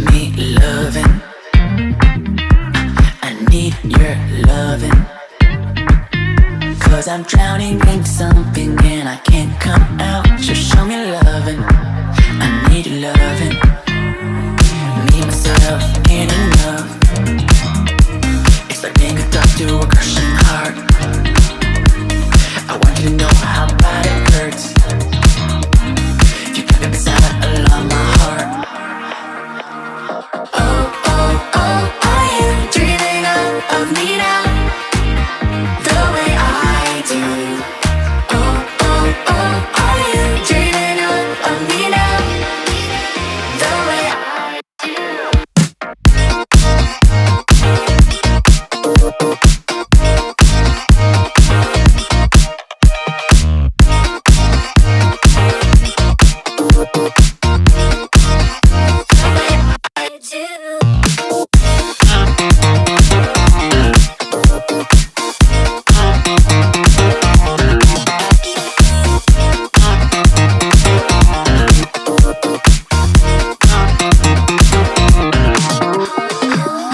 me loving. I need your loving. 'Cause I'm drowning in something and I can't come out. So show me loving. I need your loving. Me, myself, ain't enough. It's like being hooked up to a crushing heart. I want you to know how bad it hurts. If you keep it beside along my heart. Oh, oh, oh, are you dreaming of me now? The way I do. Oh, oh, oh, are you dreaming of me now? The way I do.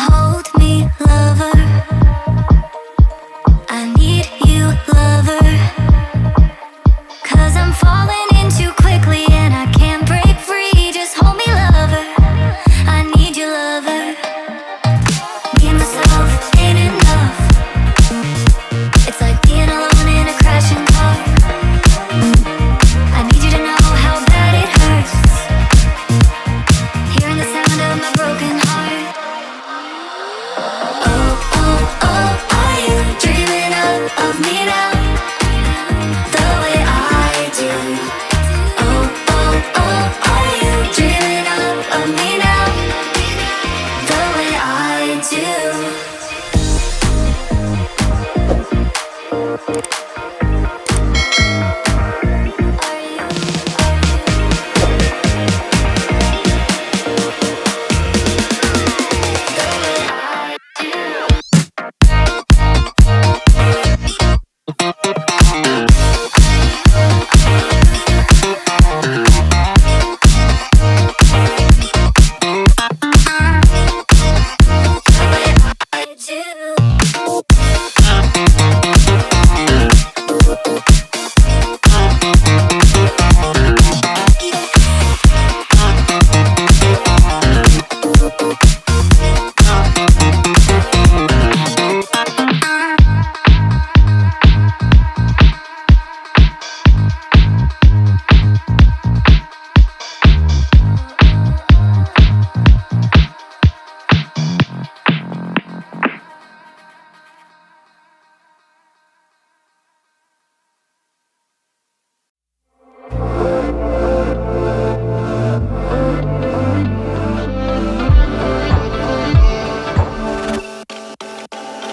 Hold me, lover. I need you, lover. 'Cause I'm falling in too quickly and I can't break free. Just hold me, lover. I need you, lover. Me and myself ain't enough. It's like being alone in a crashing car. I need you to know how bad it hurts. Hearing the sound of my broken heart. Oh, oh, oh, are you dreaming of me now? The way I do. Oh, oh, oh, are you dreaming of me now? The way I do.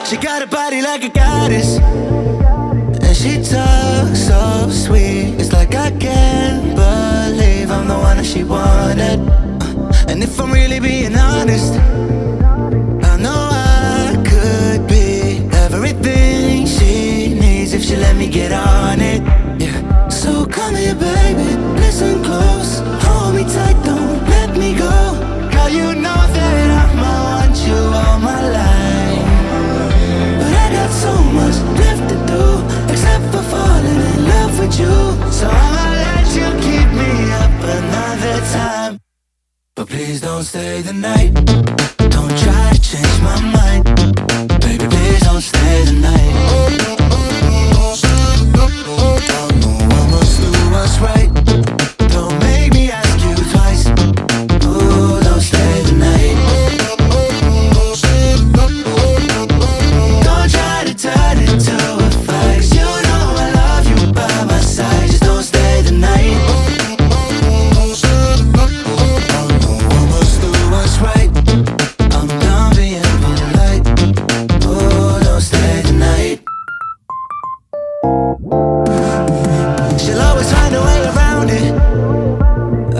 She got a body like a goddess, and she talks so sweet. It's like I can't believe I'm the one that she wanted. And if I'm really being honest, I know I could be everything she needs if she let me get on it. Yeah. So come here, baby, listen close. Hold me tight, don't let me go. Girl, you know that I'ma want you all my life. But I got so much left to do, except for falling in love with you. So I'ma let you keep me up another time. But please don't stay the night. Don't try to change my mind. Baby, please don't stay the night. I must do what's right. Don't make me ask you twice. Oh, don't stay the night. Don't try to turn it to a fight. 'Cause you know I love you by my side. Just don't stay the night. I must do what's right. I'm done being polite. Oh, don't stay the night. She'll always find a way around it.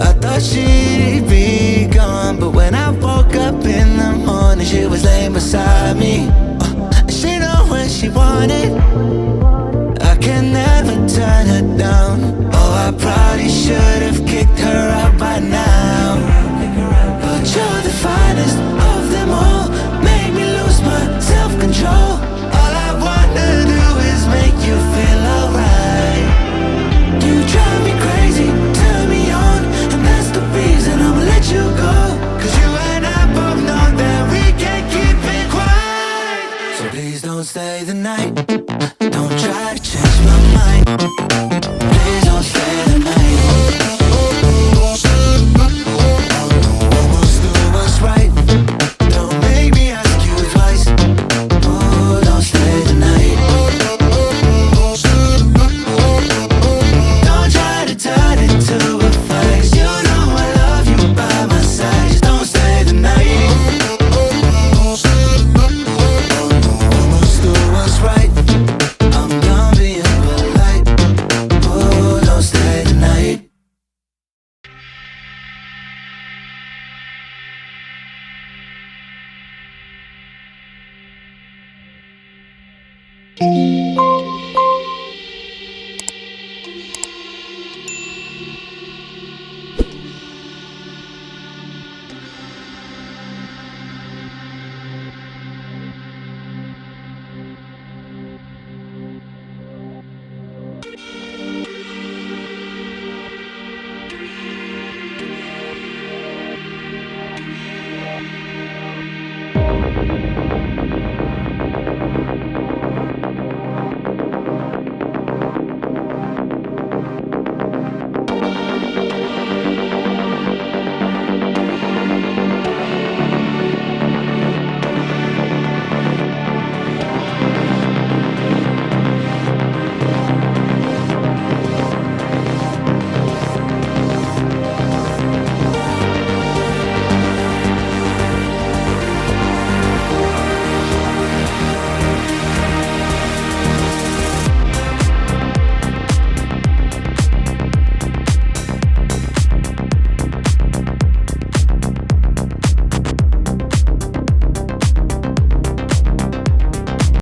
I thought she'd be gone, but when I woke up in the morning, she was laying beside me. She know when she wanted. I can never turn her down. Oh, I probably should've kicked her out by now. But you're the fire. stay the night. Don't try to change my mind. Please don't stay the night. Almost do what's right. Don't make me ask you twice. Oh, don't stay the night. Don't try to turn it to a fight. 'Cause you know I love you by my side. Just don't stay the night. Almost do what's right. I'm done being polite. Oh, don't stay the night.